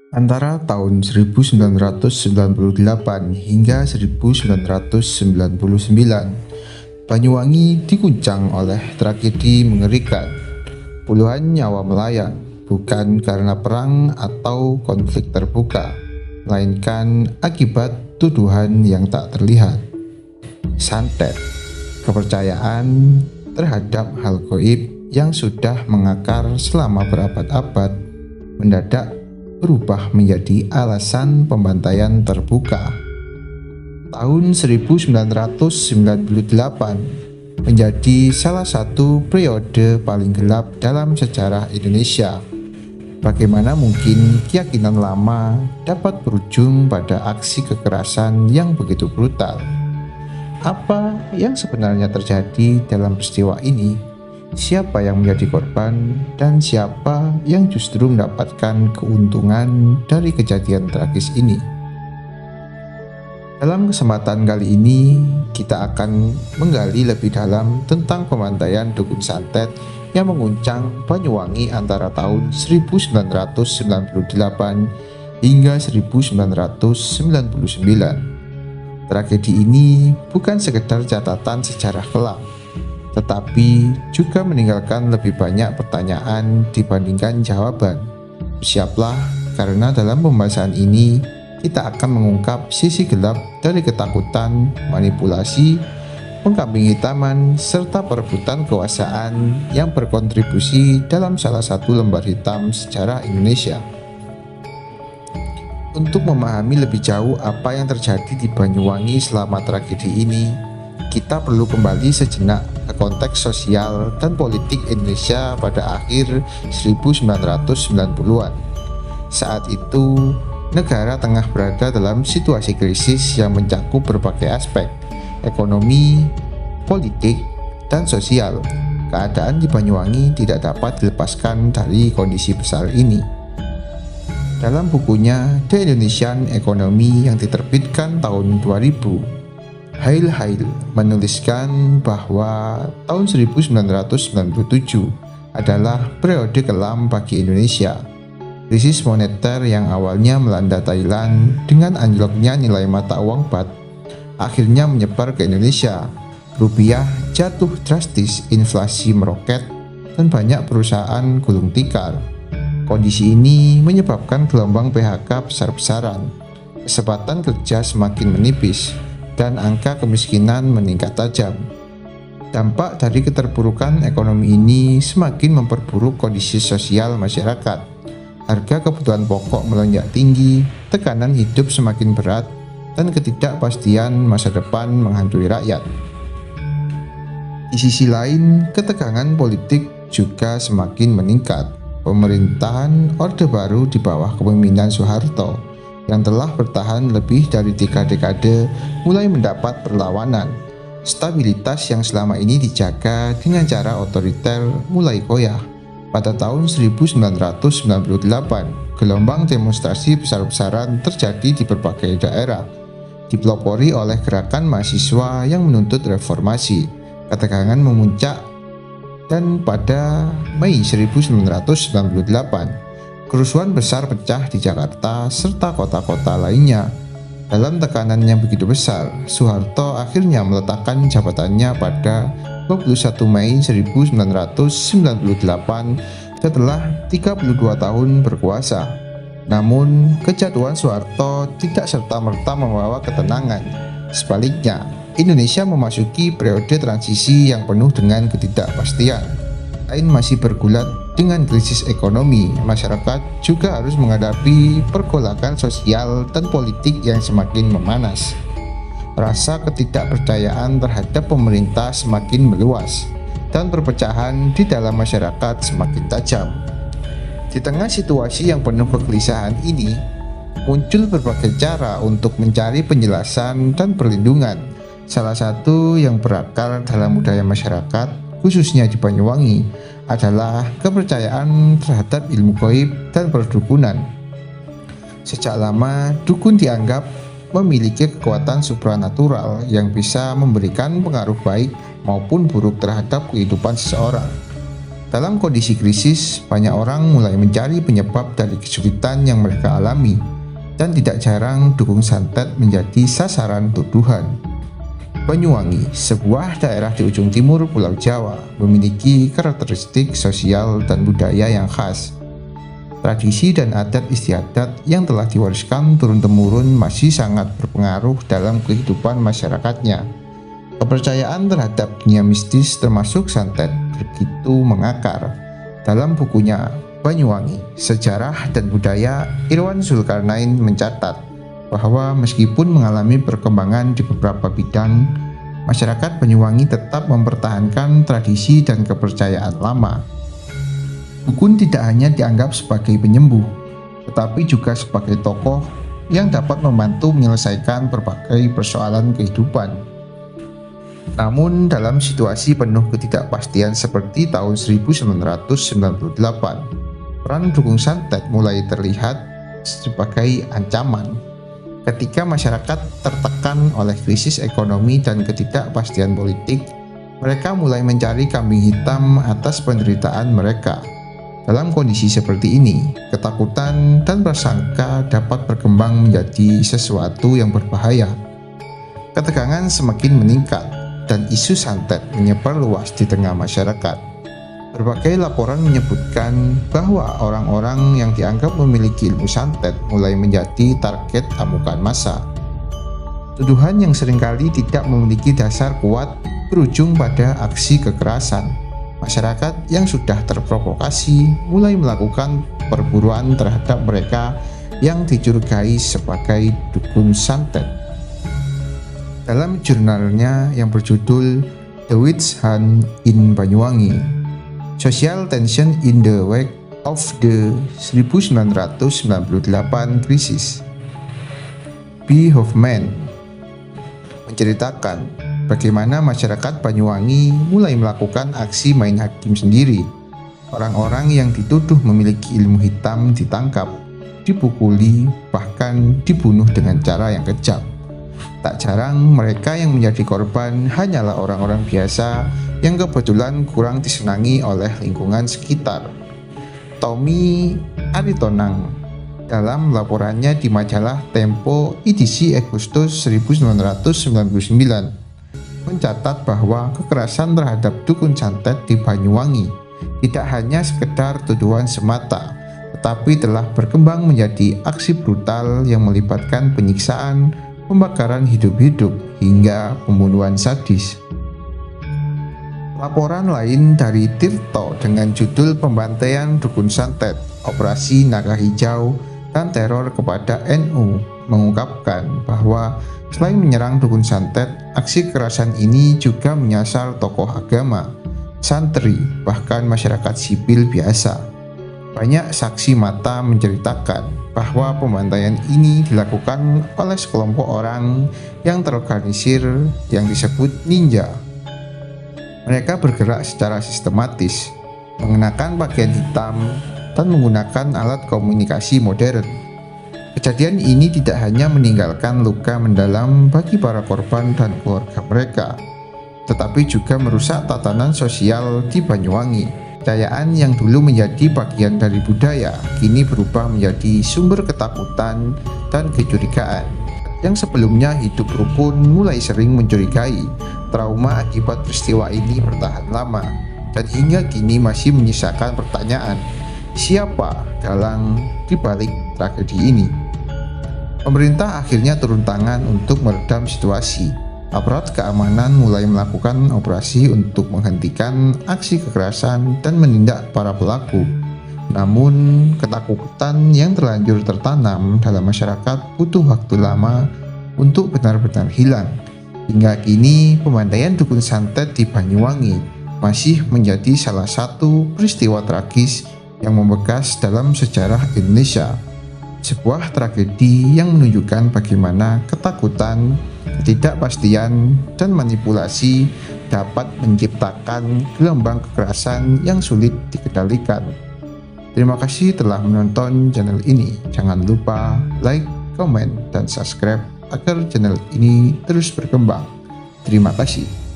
Antara tahun 1998 hingga 1999, Banyuwangi diguncang oleh tragedi mengerikan. Puluhan nyawa melayang, bukan karena perang atau konflik terbuka, melainkan akibat tuduhan yang tak terlihat. Santet, kepercayaan terhadap hal gaib yang sudah mengakar selama berabad-abad, mendadak berubah menjadi alasan pembantaian terbuka. Tahun 1998 menjadi salah satu periode paling gelap dalam sejarah Indonesia. Bagaimana mungkin keyakinan lama dapat berujung pada aksi kekerasan yang begitu brutal? Apa yang sebenarnya terjadi dalam peristiwa ini? Siapa yang menjadi korban dan siapa yang justru mendapatkan keuntungan dari kejadian tragis ini? Dalam kesempatan kali ini, kita akan menggali lebih dalam tentang pembantaian dukun santet yang mengguncang Banyuwangi antara tahun 1998 hingga 1999. Tragedi ini bukan sekedar catatan sejarah kelam, tetapi juga meninggalkan lebih banyak pertanyaan dibandingkan jawaban. Bersiaplah, karena dalam pembahasan ini kita akan mengungkap sisi gelap dari ketakutan, manipulasi, pengkambing hitaman, serta perebutan kekuasaan yang berkontribusi dalam salah satu lembar hitam sejarah Indonesia. Untuk memahami lebih jauh apa yang terjadi di Banyuwangi selama tragedi ini, kita perlu kembali sejenak ke konteks sosial dan politik Indonesia pada akhir 1990-an. Saat itu, negara tengah berada dalam situasi krisis yang mencakup berbagai aspek, ekonomi, politik, dan sosial. Keadaan di Banyuwangi tidak dapat dilepaskan dari kondisi besar ini. Dalam bukunya The Indonesian Economy yang diterbitkan tahun 2000, Hail Hail menuliskan bahwa tahun 1997 adalah periode kelam bagi Indonesia. Krisis moneter yang awalnya melanda Thailand dengan anjloknya nilai mata uang baht akhirnya menyebar ke Indonesia. Rupiah jatuh drastis, inflasi meroket, dan banyak perusahaan gulung tikar. Kondisi ini menyebabkan gelombang PHK besar-besaran, kesempatan kerja semakin menipis, dan angka kemiskinan meningkat tajam. Dampak dari keterpurukan ekonomi ini semakin memperburuk kondisi sosial masyarakat. Harga kebutuhan pokok melonjak tinggi, tekanan hidup semakin berat, dan ketidakpastian masa depan menghantui rakyat. Di sisi lain, ketegangan politik juga semakin meningkat. Pemerintahan Orde Baru di bawah kepemimpinan Soeharto yang telah bertahan lebih dari 3 dekade mulai mendapat perlawanan. Stabilitas yang selama ini dijaga dengan cara otoriter mulai goyah. Pada tahun 1998, gelombang demonstrasi besar-besaran terjadi di berbagai daerah, dipelopori oleh gerakan mahasiswa yang menuntut reformasi. Ketegangan memuncak, dan pada Mei 1998, kerusuhan besar pecah di Jakarta serta kota-kota lainnya. Dalam tekanan yang begitu besar, Soeharto akhirnya meletakkan jabatannya pada 21 Mei 1998 setelah 32 tahun berkuasa. Namun, kejatuhan Soeharto tidak serta-merta membawa ketenangan. Sebaliknya, Indonesia memasuki periode transisi yang penuh dengan ketidakpastian. Selain masih bergulat dengan krisis ekonomi, masyarakat juga harus menghadapi pergolakan sosial dan politik yang semakin memanas. Rasa ketidakpercayaan terhadap pemerintah semakin meluas, dan perpecahan di dalam masyarakat semakin tajam. Di tengah situasi yang penuh kegelisahan ini, muncul berbagai cara untuk mencari penjelasan dan perlindungan. Salah satu yang berakar dalam budaya masyarakat, khususnya di Banyuwangi, adalah kepercayaan terhadap ilmu gaib dan perdukunan. Sejak lama, dukun dianggap memiliki kekuatan supranatural yang bisa memberikan pengaruh baik maupun buruk terhadap kehidupan seseorang. Dalam kondisi krisis, banyak orang mulai mencari penyebab dari kesulitan yang mereka alami, dan tidak jarang dukun santet menjadi sasaran tuduhan. Banyuwangi, sebuah daerah di ujung timur Pulau Jawa, memiliki karakteristik sosial dan budaya yang khas. Tradisi dan adat istiadat yang telah diwariskan turun-temurun masih sangat berpengaruh dalam kehidupan masyarakatnya. Kepercayaan terhadap dunia mistis termasuk santet begitu mengakar. Dalam bukunya Banyuwangi, Sejarah dan Budaya, Irwan Zulkarnain mencatat bahwa meskipun mengalami perkembangan di beberapa bidang, masyarakat Banyuwangi tetap mempertahankan tradisi dan kepercayaan lama. Dukun tidak hanya dianggap sebagai penyembuh, tetapi juga sebagai tokoh yang dapat membantu menyelesaikan berbagai persoalan kehidupan. Namun dalam situasi penuh ketidakpastian seperti tahun 1998, peran dukun santet mulai terlihat sebagai ancaman. Ketika masyarakat tertekan oleh krisis ekonomi dan ketidakpastian politik, mereka mulai mencari kambing hitam atas penderitaan mereka. Dalam kondisi seperti ini, ketakutan dan prasangka dapat berkembang menjadi sesuatu yang berbahaya. Ketegangan semakin meningkat, dan isu santet menyebar luas di tengah masyarakat. Berbagai laporan menyebutkan bahwa orang-orang yang dianggap memiliki ilmu santet mulai menjadi target amukan massa. Tuduhan yang seringkali tidak memiliki dasar kuat berujung pada aksi kekerasan. Masyarakat yang sudah terprovokasi mulai melakukan perburuan terhadap mereka yang dicurigai sebagai dukun santet. Dalam jurnalnya yang berjudul The Witch Hunt in Banyuwangi, Social Tension in the Wake of the 1998 Crisis, B. Hoffman menceritakan bagaimana masyarakat Banyuwangi mulai melakukan aksi main hakim sendiri. Orang-orang yang dituduh memiliki ilmu hitam ditangkap, dipukuli, bahkan dibunuh dengan cara yang kejam. Tak jarang mereka yang menjadi korban hanyalah orang-orang biasa yang kebetulan kurang disenangi oleh lingkungan sekitar. Tommy Aritonang dalam laporannya di majalah Tempo edisi Agustus 1999 mencatat bahwa kekerasan terhadap dukun santet di Banyuwangi tidak hanya sekedar tuduhan semata, tetapi telah berkembang menjadi aksi brutal yang melibatkan penyiksaan, pembakaran hidup-hidup, hingga pembunuhan sadis. Laporan lain dari Tirto dengan judul Pembantaian Dukun Santet, Operasi Naga Hijau, dan Teror kepada NU mengungkapkan bahwa selain menyerang dukun santet, aksi kekerasan ini juga menyasar tokoh agama, santri, bahkan masyarakat sipil biasa. Banyak saksi mata menceritakan bahwa pembantaian ini dilakukan oleh sekelompok orang yang terorganisir yang disebut ninja. Mereka bergerak secara sistematis, mengenakan pakaian hitam, dan menggunakan alat komunikasi modern. Kejadian ini tidak hanya meninggalkan luka mendalam bagi para korban dan keluarga mereka, tetapi juga merusak tatanan sosial di Banyuwangi. Kepercayaan yang dulu menjadi bagian dari budaya kini berubah menjadi sumber ketakutan dan kecurigaan. Yang sebelumnya hidup rukun mulai sering mencurigai. Trauma akibat peristiwa ini bertahan lama dan hingga kini masih menyisakan pertanyaan, siapa dalang di balik tragedi ini? Pemerintah akhirnya turun tangan untuk meredam situasi. Aparat keamanan mulai melakukan operasi untuk menghentikan aksi kekerasan dan menindak para pelaku. Namun, ketakutan yang terlanjur tertanam dalam masyarakat butuh waktu lama untuk benar-benar hilang. Hingga kini, pembantaian dukun santet di Banyuwangi masih menjadi salah satu peristiwa tragis yang membekas dalam sejarah Indonesia. Sebuah tragedi yang menunjukkan bagaimana ketakutan, ketidakpastian, dan manipulasi dapat menciptakan gelombang kekerasan yang sulit dikendalikan. Terima kasih telah menonton channel ini. Jangan lupa like, komen, dan subscribe agar channel ini terus berkembang. Terima kasih.